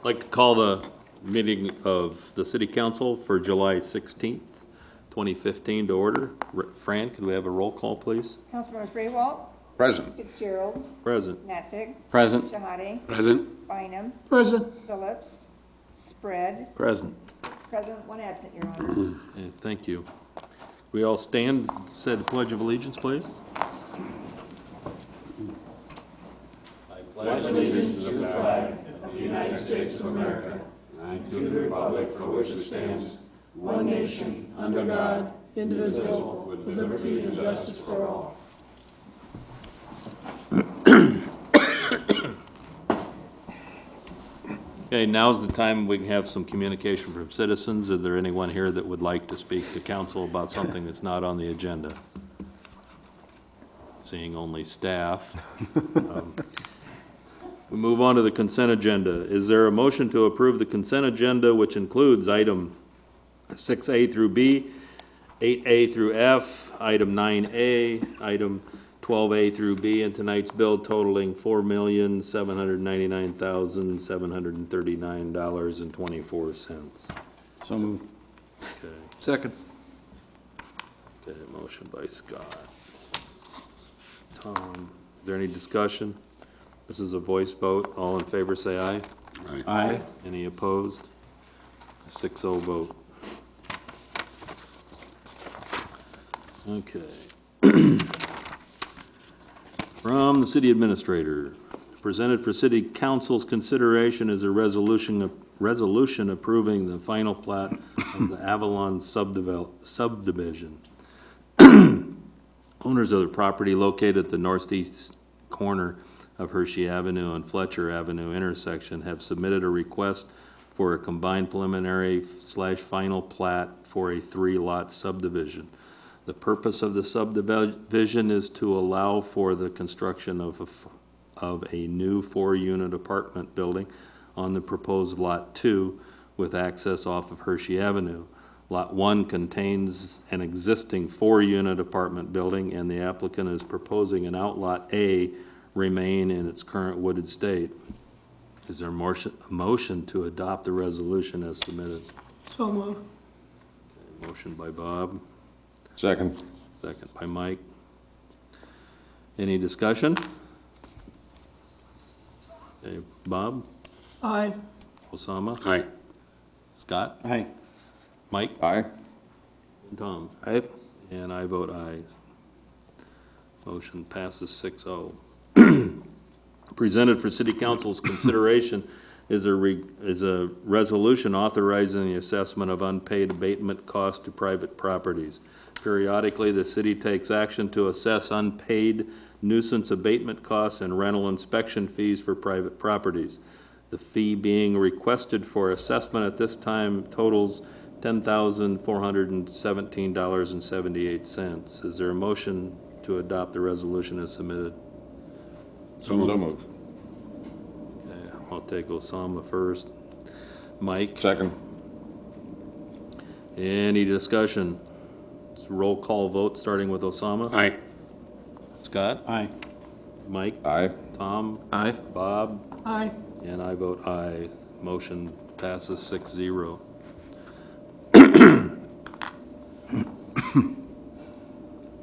I'd like to call the meeting of the City Council for July 16th, 2015 to order. Fran, could we have a roll call, please? Councilmembers Rehwalt, Present. Fitzgerald, Present. Nafig, Present. Shahade, Present. Bynum, Present. Phillips, Spread, Present. present, one absent, Your Honor. Okay, thank you. We all stand, say the Pledge of Allegiance, please. one nation, under God, indivisible, with liberty and justice for all. Okay, now's the time we can have some communication from citizens. Is there anyone here that would like to speak to council about something that's not on the agenda? Seeing only staff. We move on to the consent agenda. Is there a motion to approve the consent agenda, which includes item 6A through B, 8A through F, item 9A, item 12A through B, and tonight's bill totaling $4,799,739.24. So moved. Okay, Second. okay, motion by Scott. Tom, is there any discussion? This is a voice vote. All in favor, say aye. Aye. Any opposed? 6-0 vote. Okay. From the city administrator, presented for city council's consideration is a resolution approving the final plat of the Avalon subdivision. Owners of the property located at the northeast corner of Hershey Avenue and Fletcher Avenue intersection have submitted a request for a combined preliminary/final plat for a 3-lot subdivision. The purpose of the subdivision is to allow for the construction of a new 4-unit apartment building on the proposed Lot 2 with access off of Hershey Avenue. Lot 1 contains an existing 4-unit apartment building, and the applicant is proposing an outlot A remain in its current wooded state. Is there a motion to adopt the resolution as submitted? So move. Okay, motion by Bob. Second. Second by Mike. Any discussion? Okay, Bob? Aye. Osama? Aye. Scott? Aye. Mike? Aye. And Tom? Aye. And I vote aye. Motion passes 6-0. Presented for city council's consideration is a resolution authorizing the assessment of unpaid abatement costs to private properties. Periodically, the city takes action to assess unpaid nuisance abatement costs and rental inspection fees for private properties. The fee being requested for assessment at this time totals $10,417.78. Is there a motion to adopt the resolution as submitted? So moved. Okay, I'll take Osama first. Mike? Second. Any discussion? It's a roll call vote, starting with Osama. Aye. Scott? Aye. Mike? Aye. Tom? Aye. Bob? Aye. And I vote aye. Motion passes 6-0.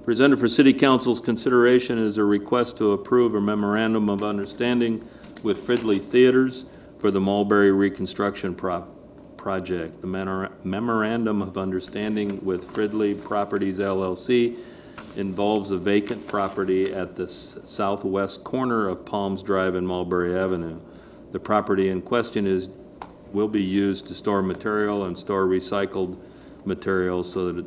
Presented for city council's consideration is a request to approve a memorandum of understanding with Fridley Theaters for the Mulberry Reconstruction Project. The memorandum of understanding with Fridley Properties LLC involves a vacant property at the southwest corner of Palms Drive and Mulberry Avenue. The property in question will be used to store material and store recycled materials so that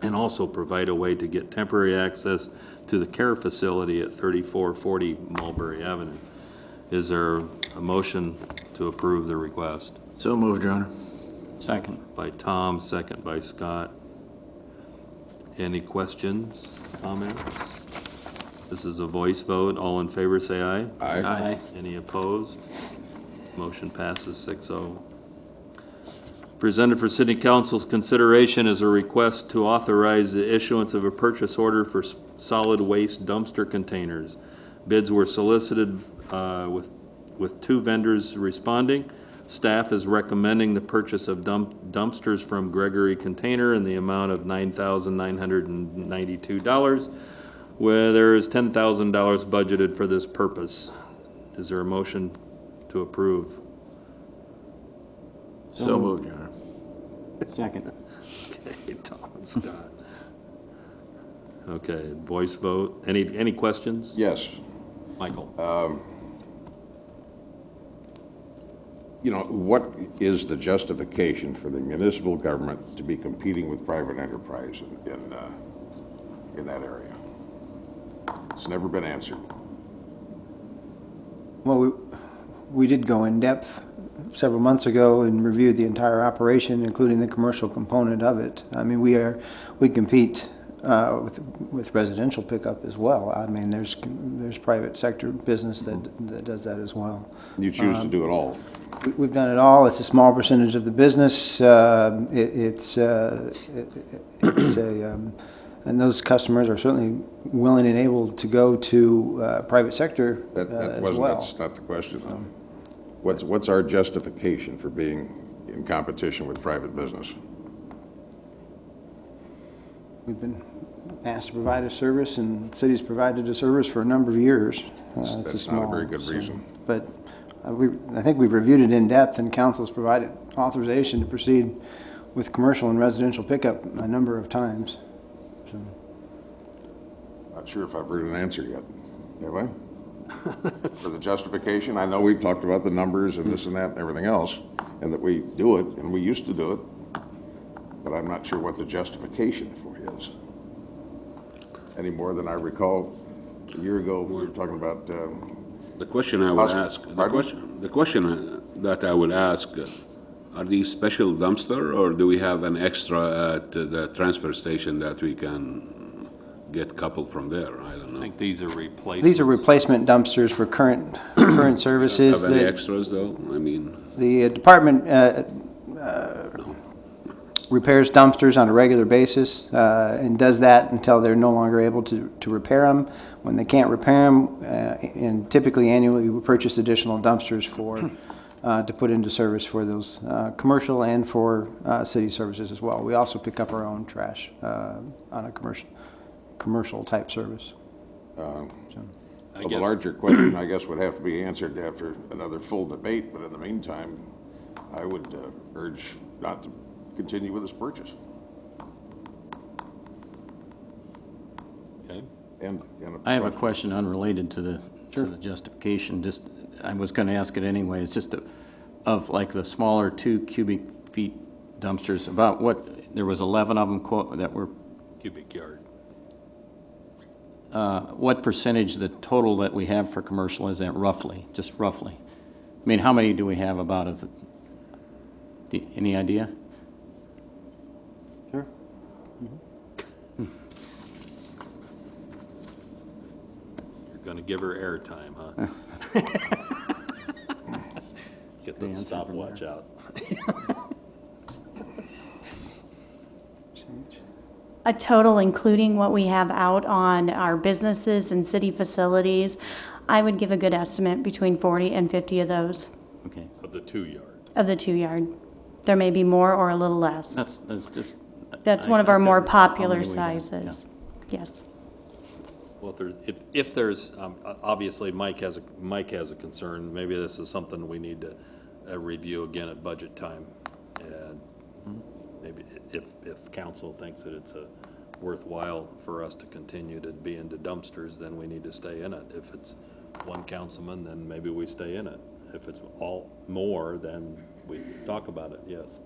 and also provide a way to get temporary access to the care facility at 3440 Mulberry Avenue. Is there a motion to approve the request? So moved, Your Honor. Second. By Tom, second by Scott. Any questions, comments? This is a voice vote. All in favor, say aye. Aye. Any opposed? Motion passes 6-0. Presented for city council's consideration is a request to authorize the issuance of a purchase order for solid waste dumpster containers. Bids were solicited with with 2 vendors responding. Staff is recommending the purchase of dumpsters from Gregory Container in the amount of $9,992, where there is $10,000 budgeted for this purpose. Is there a motion to approve? So moved, Your Honor. Second. Okay, Tom and Scott. Okay, voice vote. Any questions? Yes. Michael? You know, what is the justification for the municipal government to be competing with private enterprise in that area? It's never been answered. Well, we did go in depth several months ago and reviewed the entire operation, including the commercial component of it. I mean, we compete with residential pickup as well. I mean, there's private sector business that does that as well. You choose to do it all. We've done it all. It's a small percentage of the business. And those customers are certainly willing and able to go to private sector That as wasn't, well. that's not the question, though. What's our justification for being in competition with private business? We've been asked to provide a service, and the city's provided a service for a number of years. That's not a very good reason. But I think we've reviewed it in depth, and council's provided authorization to proceed with commercial and residential pickup a number of times. So, Not sure if I've heard an answer yet. Have I? For the justification, I know we've talked about the numbers and this and that and everything else, and that we do it, and we used to do it, but I'm not sure what the justification for it is. Any more than I recall, a year ago, we were talking about, The question I would ask, Pardon? the question that I would ask, are these special dumpster, or do we have an extra at the transfer station that we can get coupled from there? I don't I know. think these are replacements. these are replacement dumpsters for current services. Have any that- extras, though? I mean, The department repairs dumpsters on a regular basis and does that until they're no longer able to repair them. When they can't repair them, and typically annually, we purchase additional dumpsters to put into service for those commercial and for city services as well. We also pick up our own trash on a commercial type service. well, the guess- larger question, I guess, would have to be answered after another full debate, but in the meantime, I would urge not to continue with this purchase. Okay. And I have a question unrelated to the justification. Just, I was going to ask it anyway. It's just of like the smaller 2 cubic feet dumpsters, about what, there was 11 of them that were, Cubic yard. what percentage the total that we have for commercial is that roughly, just roughly? I mean, how many do we have about of, any idea? Sure. You're gonna give her airtime, huh? Get the stopwatch out. A total, including what we have out on our businesses and city facilities, I would give a good estimate between 40 and 50 of those, Okay, Of the 2 yard. of the 2-yard. There may be more or a little less. that's just. That's I- one of I our more figured how many popular we had, yeah. sizes. Yes. Well, if there's, obviously, Mike has a concern, maybe this is something we need to review again at budget time. And maybe if council thinks that it's worthwhile for us to continue to be into dumpsters, then we need to stay in it. If it's one councilman, then maybe we stay in it. If it's all more, then we talk about it, yes.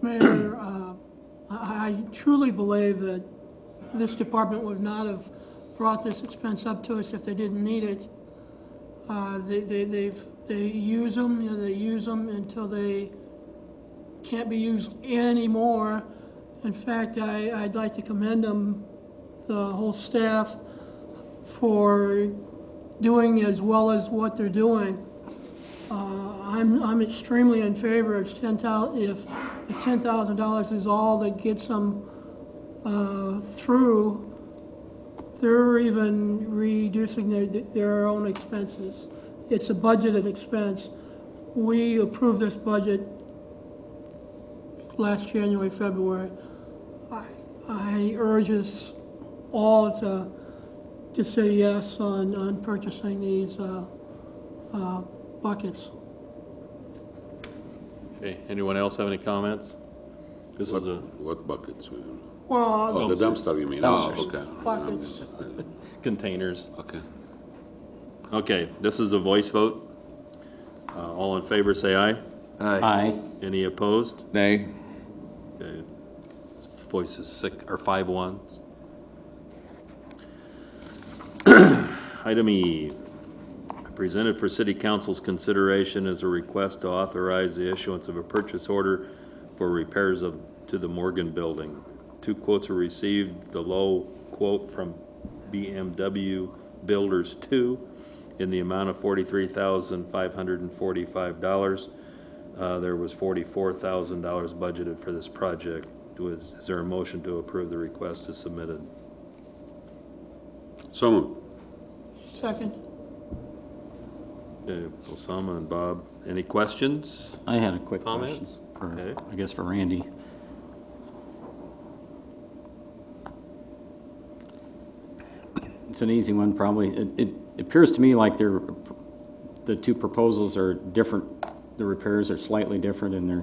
Mayor, I truly believe that this department would not have brought this expense up to us if they didn't need it. They use them, they use them until they can't be used anymore. In fact, I'd like to commend them, the whole staff, for doing as well as what they're doing. I'm extremely in favor of if $10,000 is all that gets them through, they're even reducing their own expenses. It's a budgeted expense. We approved this budget last January, February. I urge us all to say yes on purchasing these buckets. Okay, anyone else have any comments? This is a What buckets? Well, Oh, the dumpster, you mean? Oh, okay. buckets. containers. Okay. Okay, this is a voice vote. All in favor, say aye. Aye. Any opposed? Nay. Okay. Voice is 5-1. Item E, presented for city council's consideration is a request to authorize the issuance of a purchase order for repairs to the Morgan Building. 2 quotes were received, the low quote from BMW Builders 2 in the amount of $43,545. There was $44,000 budgeted for this project. Is there a motion to approve the request as submitted? So moved. Second. Okay, Osama and Bob, any questions? I had a quick question Comments? for, Okay. I guess for Randy. It's an easy one, probably. It appears to me like the 2 proposals are different. The repairs are slightly different, and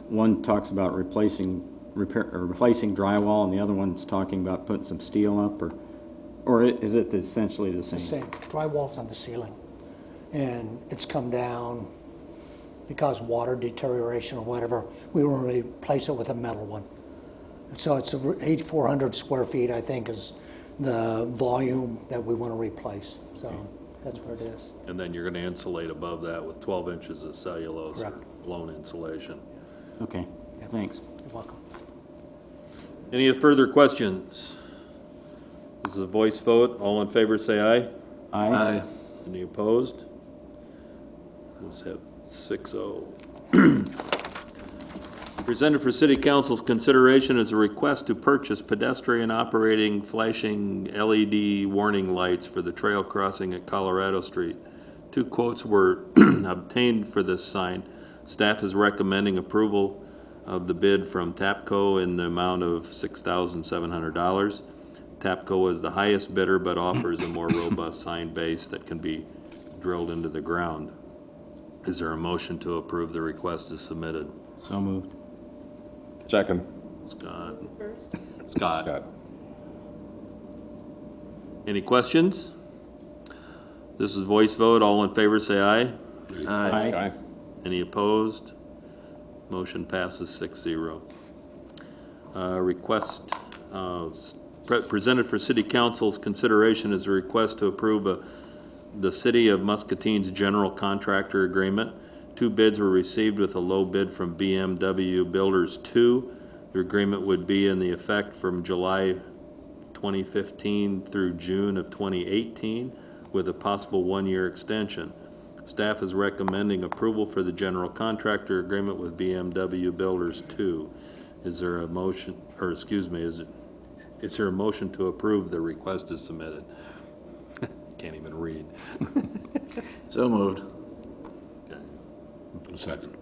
one talks about replacing drywall, and the other one's talking about putting some steel up, or is it essentially the same? Same, drywall's on the ceiling, and it's come down because water deterioration or whatever. We want to replace it with a metal one. So it's 8,400 square feet, I think, is the volume that we want to replace. So that's what it is. And then you're gonna insulate above that with 12 inches of cellulose or Correct. blown insulation. Okay, thanks. You're welcome. Any further questions? This is a voice vote. All in favor, say aye. Aye. Any opposed? Let's have 6-0. Presented for city council's consideration is a request to purchase pedestrian operating flashing LED warning lights for the trail crossing at Colorado Street. 2 quotes were obtained for this sign. Staff is recommending approval of the bid from TAPCO in the amount of $6,700. TAPCO is the highest bidder but offers a more robust sign base that can be drilled into the ground. Is there a motion to approve the request as submitted? So moved. Second. Scott? First. Scott? Scott. Any questions? This is voice vote. All in favor, say aye. Aye. Aye. Any opposed? Motion passes 6-0. Request, presented for city council's consideration is a request to approve the City of Muscatine's general contractor agreement. 2 bids were received with a low bid from BMW Builders 2. The agreement would be in the effect from July 2015 through June of 2018 with a possible 1-year extension. Staff is recommending approval for the general contractor agreement with BMW Builders 2. Is there a motion, or excuse me, is there a motion to approve the request as submitted? Can't even read. So moved. Okay. Second.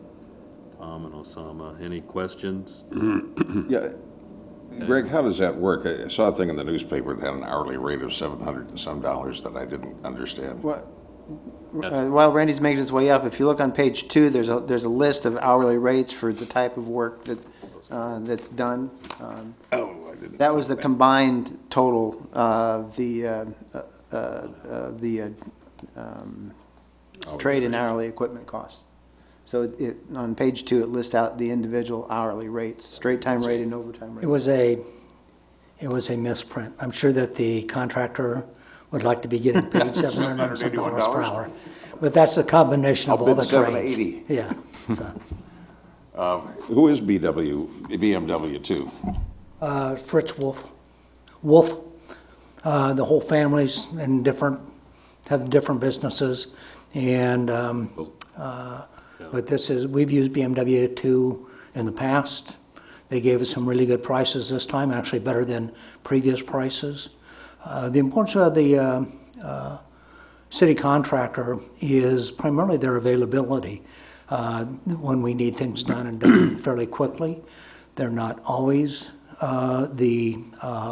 Um, Tom and Osama, any questions? Yeah. Greg, how does that work? I saw a thing in the newspaper that had an hourly rate of $700 and some that I didn't understand. While Randy's making his way up, if you look on page 2, there's a list of hourly rates for the type of work that's done. Oh, I didn't. That was the combined total of the trade and hourly equipment cost. So on page 2, it lists out the individual hourly rates, straight time rate and overtime rate. It was a misprint. I'm sure that the contractor would like to be getting paid $781 per hour. But that's a combination of I'll all bid the trades. $780. Yeah, so, Who is BMW 2? Fritz Wolf, the whole family's in have different businesses. And, but we've used BMW 2 in the past. They gave us some really good prices this time, actually better than previous prices. The importance of the city contractor is primarily their availability. When we need things done and done fairly quickly, they're not always the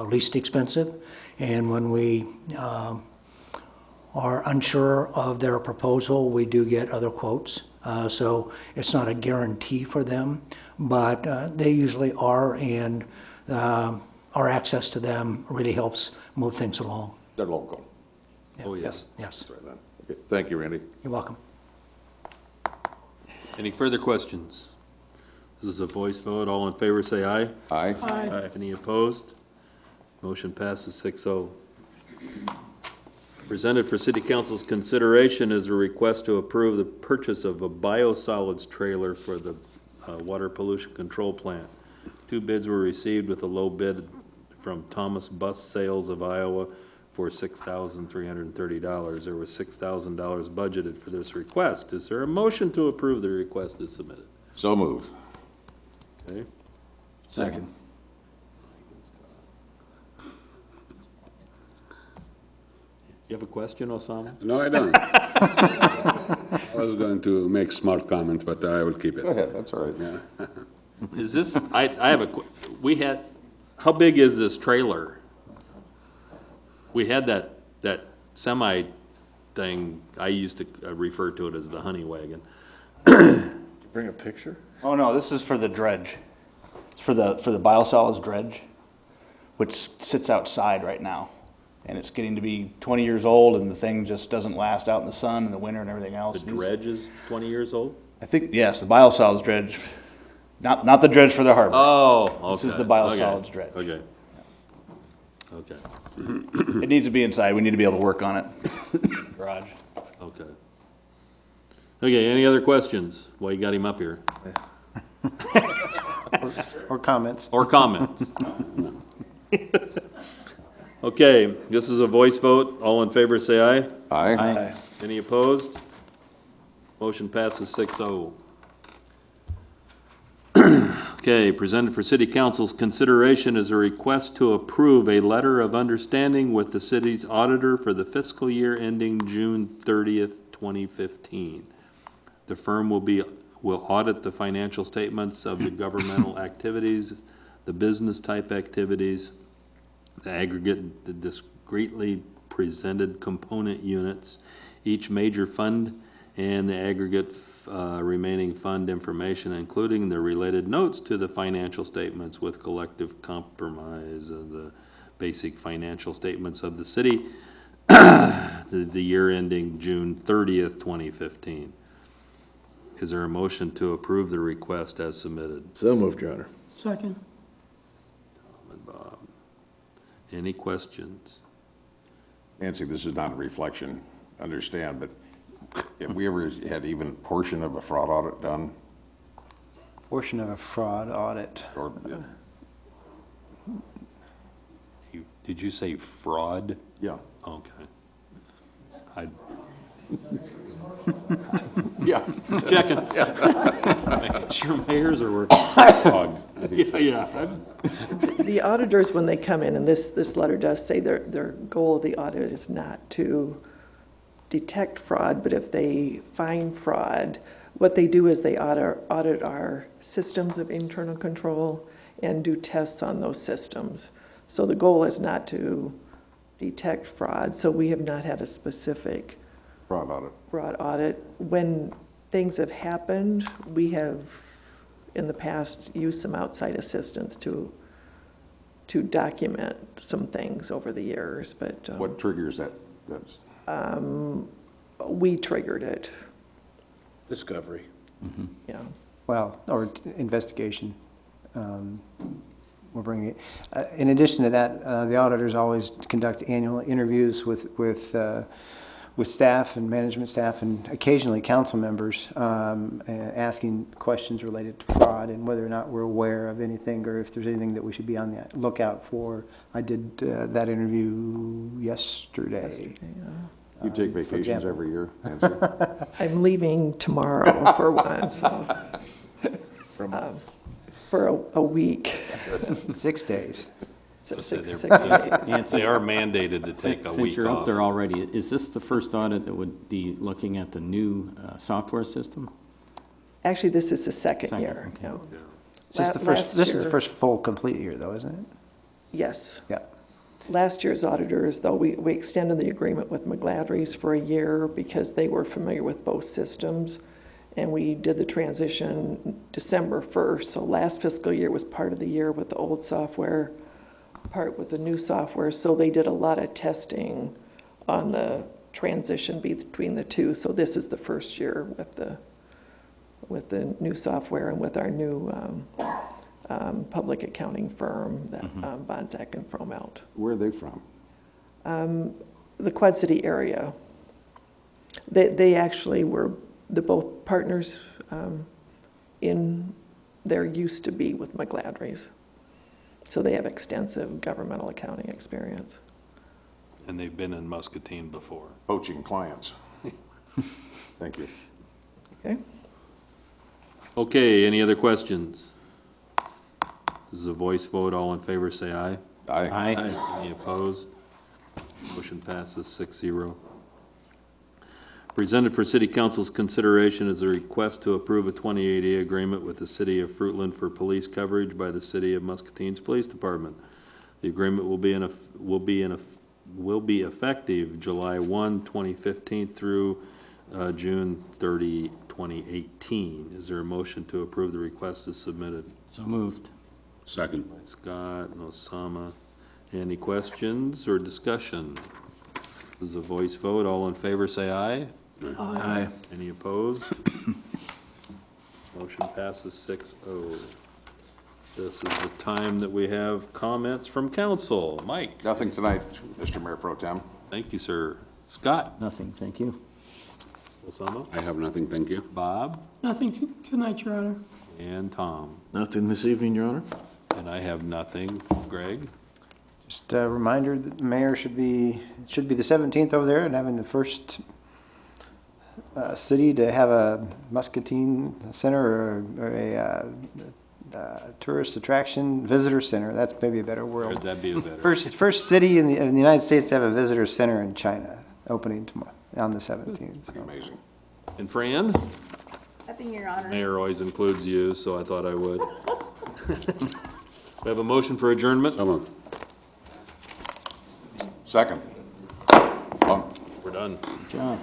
least expensive. And when we are unsure of their proposal, we do get other quotes. So it's not a guarantee for them, but they usually are, and our access to them really helps move things along. They're local. Oh, yes. Yes, That's right then. Okay, thank you, Randy. you're welcome. Any further questions? This is a voice vote. All in favor, say aye. Aye. Aye. Any opposed? Motion passes 6-0. Presented for city council's consideration is a request to approve the purchase of a biosolids trailer for the water pollution control plant. 2 bids were received with a low bid from Thomas Bus Sales of Iowa for $6,330. There was $6,000 budgeted for this request. Is there a motion to approve the request as submitted? So moved. Okay. Second. You have a question, Osama? No, I don't. I was going to make smart comment, but I will keep Go it. ahead, that's all right. Yeah. Is this, I have we had, how big is this trailer? We had that semi thing, I used to refer to it as the honey wagon. Bring a picture? Oh, no, this is for the dredge. It's for the biosolids dredge, which sits outside right now. And it's getting to be 20 years old, and the thing just doesn't last out in the sun in the winter and everything else. The dredge is 20 years old? I think, yes, the biosolids dredge, not the dredge for the harbor. Oh, okay. This is the biosolids dredge. Okay. Okay, It needs to be inside. We need to be able to work on it. Garage. okay. Okay, any other questions? Well, you got him up here. Or comments? Or comments? Okay, this is a voice vote. All in favor, say aye. Aye. Any opposed? Motion passes 6-0. Okay, presented for city council's consideration is a request to approve a letter of understanding with the city's auditor for the fiscal year ending June 30th, 2015. The firm will audit the financial statements of the governmental activities, the business type activities, the aggregate, the discretely presented component units, each major fund, and the aggregate remaining fund information, including the related notes to the financial statements with collective compromise of the basic financial statements of the city, the year ending June 30th, 2015. Is there a motion to approve the request as submitted? So moved, Your Honor. Second. Tom and Bob. Any questions? Nancy, this is not a reflection, understand, but have we ever had even a portion of a fraud audit done? Portion of a fraud audit. Or, Did you say fraud? yeah. Okay. Yeah. Checking. Making sure my ears are working. Yeah. The auditors, when they come in, and this letter does say their goal of the audit is not to detect fraud, but if they find fraud, what they do is they audit our systems of internal control and do tests on those systems. So the goal is not to detect fraud, so we have not had a specific Fraud audit. fraud audit. When things have happened, we have, in the past, used some outside assistance to document some things over the years, but What triggers that? That's we triggered it, Discovery. yeah. Well, or investigation. We're bringing it. In addition to that, the auditors always conduct annual interviews with staff and management staff and occasionally council members, asking questions related to fraud and whether or not we're aware of anything or if there's anything that we should be on the lookout for. I did that interview yesterday. You take vacations every year, Nancy? I'm leaving tomorrow for one, so, for a week. 6 days. six days. They are mandated to take a Since week you're up off. there already, is this the first audit that would be looking at the new software system? Actually, this is the second Second, year. okay. no. This is the Last first, this is the year- first full complete year though, isn't it? Yes. Yeah. Last year's auditors, though, we extended the agreement with McGladrys for a year because they were familiar with both systems. And we did the transition December 1st. So last fiscal year was part of the year with the old software, part with the new software. So they did a lot of testing on the transition between the two. So this is the first year with the new software and with our new public accounting firm, that Bonsack and Fromelt. Where are they from? The Quad City area. They actually were, they're both partners in, there used to be with McGladrys. So they have extensive governmental accounting experience. And they've been in Muscatine before. Poaching clients. Thank you. Okay? Okay, any other questions? This is a voice vote. All in favor, say aye. Aye. Any opposed? Motion passes 6-0. Presented for City Council's consideration is a request to approve a 2080 agreement with the City of Fruitland for police coverage by the City of Muscatine's Police Department. The agreement will be effective July 1, 2015 through June 30, 2018. Is there a motion to approve the request as submitted? So moved. Second. By Scott and Osama. Any questions or discussion? This is a voice vote. All in favor, say aye. Aye. Any opposed? Motion passes 6-0. This is the time that we have comments from council. Mike? Nothing tonight, Mr. Mayor Pro Tem. Thank you, sir. Scott? Nothing, thank you. Osama? I have nothing, thank you. Bob? Nothing tonight, Your Honor. And Tom? Nothing this evening, Your Honor? And I have nothing. Greg? Just a reminder that the mayor should be the 17th over there and having the first city to have a Muscatine Center or a tourist attraction visitor center. That's maybe a better word. That'd be a better. First city in the United States to have a visitor center in China opening tomorrow on the 17th. So. Amazing. And Fran? Nothing, Your Honor. Mayor always includes you, so I thought I would. We have a motion for adjournment? So moved. Second. We're done. Good job.